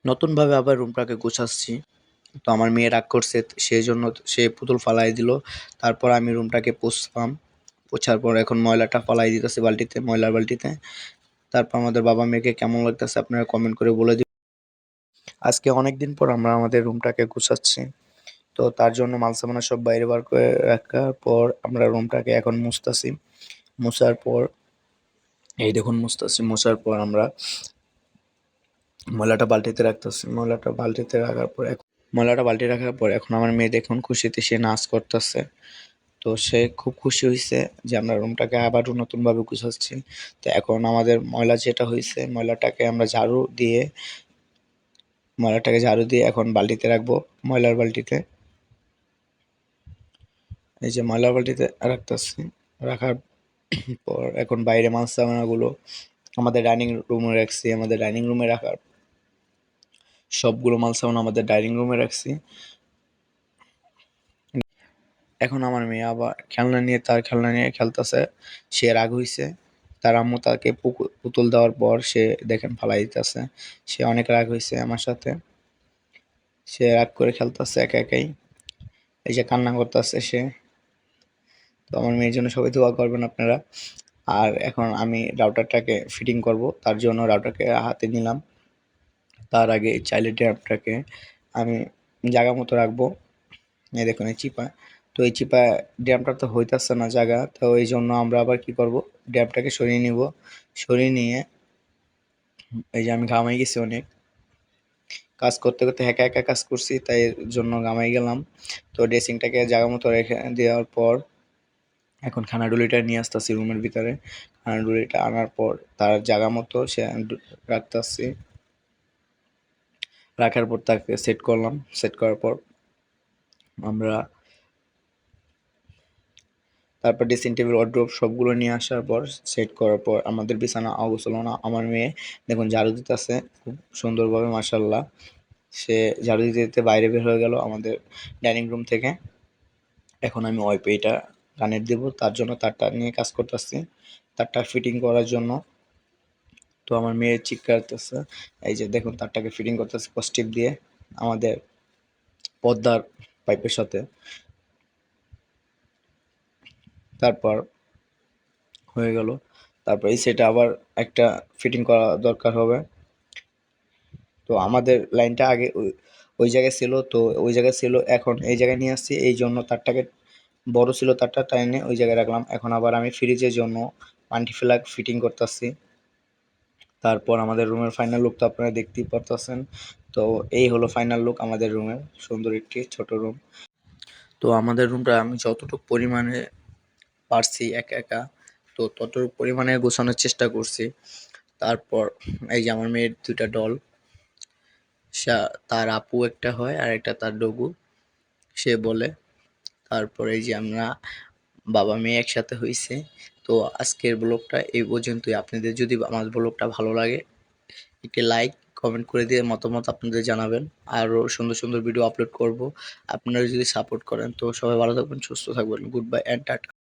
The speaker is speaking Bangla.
নতুনভাবে আবার রুমটাকে গুছাচ্ছি। তো আমার মেয়ে রাগ করছে, সেজন্য সে পুতুল ফালাই দিল। তারপর আমি রুমটাকে পুছলাম। পোছার পর এখন ময়লাটা ফালাই দিতেছি বালতিতে, ময়লার বালতিতে। তারপর আমাদের বাবা মেয়েকে কেমন লাগতেছে আপনারা কমেন্ট করে বলে দিন। আজকে অনেকদিন পর আমরা আমাদের রুমটাকে গুছাচ্ছি। তো তার জন্য মাল-সামানা সব বাইরে বার করে রাখার পর আমরা রুমটাকে এখন মুছতাছি। মুছার পর এই দেখুন মুছতাছি। মুছার পর আমরা ময়লাটা বালতিতে রাখতেছি। ময়লাটা বালতি রাখার পর এখন আমার মেয়ে দেখুন খুশিতে সে নাচ করতেছে। তো সে খুব খুশি হইছে যে আমরা রুমটাকে আবারও নতুনভাবে গুছাচ্ছি। তো এখন আমাদের ময়লা যেটা হইছে ময়লাটাকে ঝাড়ু দিয়ে এখন বালতিতে রাখবো, ময়লার বালতিতে। এই যে ময়লার বালতিতে রাখতেছি। রাখার পর এখন বাইরে মাল-সামানাগুলো আমাদের ডাইনিং রুমে রাখছি। সবগুলো মাল-সামানা আমাদের ডাইনিং রুমে রাখছি। এখন আমার মেয়ে আবার তার খেলনা নিয়ে খেলতেছে। সে রাগ হইছে। তার আম্মু তাকে পুতুল দেওয়ার পর সে দেখেন ফালাই দিতেছে। সে অনেক রাগ হইছে আমার সাথে। সে রাগ করে খেলতেছে একা একাই। এই যে কান্না করতেছে সে। তো আমার মেয়ের জন্য সবাই দোয়া করবেন আপনারা। আর এখন আমি রাউটারটাকে ফিটিং করব, তার জন্য রাউটারকে হাতে নিলাম। তার আগে এই চাইল্ড ট্যাপটাকে আমি জায়গা মতো রাখবো। এই দেখুন এই চিপা। তো এই চিপা ড্যামটা তো হইতাছে না জায়গা, তো এই জন্য আমরা আবার কি করব, ড্যামটাকে সরিয়ে নিব। সরিয়ে নিয়ে এই যে আমি ঘামাই গেছি অনেক, কাজ করতে করতে একা একা কাজ করছি, তাই এর জন্য ঘামাই গেলাম। তো ড্রেসিংটাকে জায়গা মতো রেখে দেওয়ার পর এখন খানাডুলিটা নিয়ে আসতেছি রুমের ভিতরে। খানাডুলিটা আনার পর তার জায়গা মতো সে রাখতেছি। রাখার পর তাকে সেট করলাম। সেট করার পর আমরা তারপর ড্রেসিং টেবিল, ওয়ারড্রোব সবগুলো নিয়ে আসার পর সেট করার পর আমাদের বিছানা অগোছালো। আমার মেয়ে দেখুন ঝাড়ু দিতেছে খুব সুন্দরভাবে, মাশাআল্লাহ। সে ঝাড়ু দিতে দিতে বাইরে বের হয়ে গেল আমাদের ডাইনিং রুম থেকে। এখন আমি ওয়াইফাইটা কানেক্ট দেবো, তার জন্য তারটা নিয়ে কাজ করতেছি, তারটা ফিটিং করার জন্য। তো আমার মেয়ে চিৎকারতেছে। এই যে দেখুন তারটাকে ফিটিং করতেছে পজিটিভ দিয়ে আমাদের পর্দার পাইপের সাথে। তারপর হয়ে গেল। তারপর এই সেটে আবার একটা ফিটিং করা দরকার হবে। তো আমাদের লাইনটা আগে ওই জায়গায় ছিল, তো ওই জায়গায় ছিল, এখন এই জায়গায় নিয়ে আসছি। এই জন্য তারটাকে বড় ছিল, তারটা তাই এনে ওই জায়গায় রাখলাম। এখন আবার আমি ফ্রিজের জন্য মাল্টি প্লাগ ফিটিং করতেছি। তারপর আমাদের রুমের ফাইনাল লুক তো আপনারা দেখতেই পারতেছেন। তো এই হলো ফাইনাল লুক আমাদের রুমের, সুন্দর একটি ছোট রুম। তো আমাদের রুমটা আমি যতটুকু পরিমাণে পারছি একা একা, তো ততটুকু পরিমাণে গোছানোর চেষ্টা করছি। তারপর এই যে আমার মেয়ের দুইটা ডল, তার আপু একটা হয় আর একটা তার ডগু, সে বলে। তারপরে এই যে আমরা বাবা মেয়ে একসাথে হইছে। তো আজকের ব্লগটা এই পর্যন্তই। আপনাদের যদি আমার ব্লগটা ভালো লাগে একটি লাইক কমেন্ট করে দিয়ে মতামত আপনাদের জানাবেন। আরও সুন্দর সুন্দর ভিডিও আপলোড করব, আপনারা যদি সাপোর্ট করেন। তো সবাই ভালো থাকবেন, সুস্থ থাকবেন। Good bye and tata.